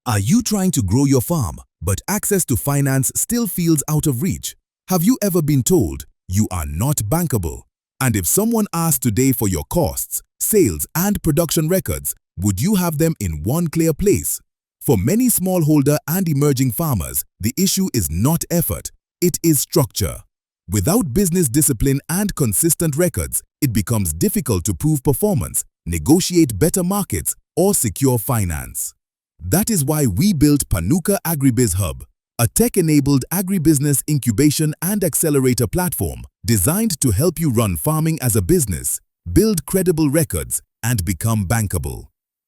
Are you trying to grow your farm, but access to finance still feels out of reach? Have you ever been told you are not bankable? And if someone asked today for your costs, sales, and production records, would you have them in one clear place? For many smallholder and emerging farmers, the issue is not effort, it is structure. Without business discipline and consistent records, it becomes difficult to prove performance, negotiate better markets, or secure finance. That is why we built Panuka AgriBiz Hub, a tech-enabled agribusiness incubation and accelerator platform designed to help you run farming as a business, build credible records, and become bankable.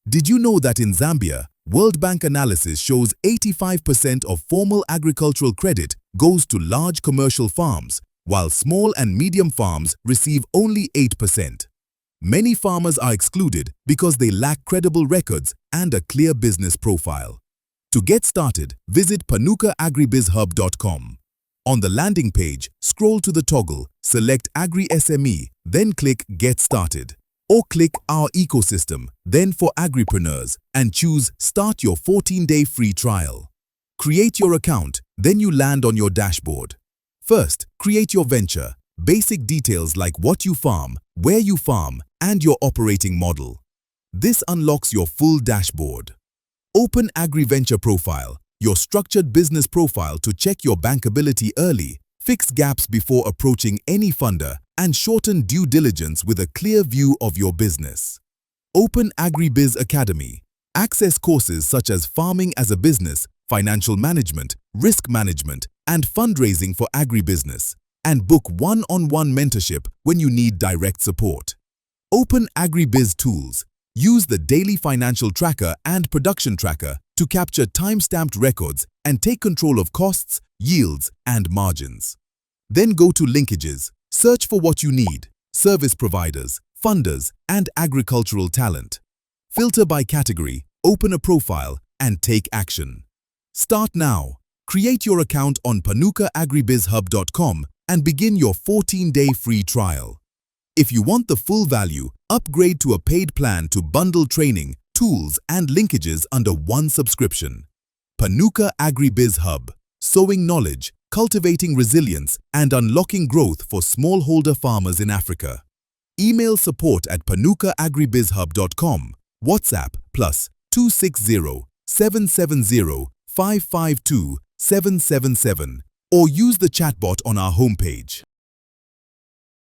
Did you know that in Zambia, World Bank analysis shows 85% of formal agricultural credit goes to large commercial farms, while small and medium farms receive only 8%. Many farmers are excluded because they lack credible records and a clear business profile. To get started, visit PanukaAgriBizHub.com. On the landing page, scroll to the toggle, select Agri SME, then click Get Started. Or click Our Ecosystem, then for Agripreneurs, and choose Start your 14-day free trial. Create your account, then you land on your dashboard. First, create your venture. Basic details like what you farm, where you farm, and your operating model. This unlocks your full dashboard. Open AgriVenture Profile, your structured business profile to check your bankability early, fix gaps before approaching any funder, and shorten due diligence with a clear view of your business. Open AgriBiz Academy. Access courses such as farming as a business, financial management, risk management, and fundraising for agribusiness, and book one-on-one mentorship when you need direct support. Open AgriBiz Tools. Use the Daily Financial Tracker and Production Tracker to capture time-stamped records and take control of costs, yields, and margins. Then go to Linkages. Search for what you need: service providers, funders, and agricultural talent. Filter by category, open a profile, and take action. Start now. Create your account on PanukaAgriBizHub.com and begin your 14-day free trial. If you want the full value, upgrade to a paid plan to bundle training, tools, and linkages under one subscription. Panuka AgriBiz Hub, sowing knowledge, cultivating resilience, and unlocking growth for smallholder farmers in Africa. Email support at PanukaAgriBizHub.com, WhatsApp +260 770 552 777, or use the chatbot on our homepage.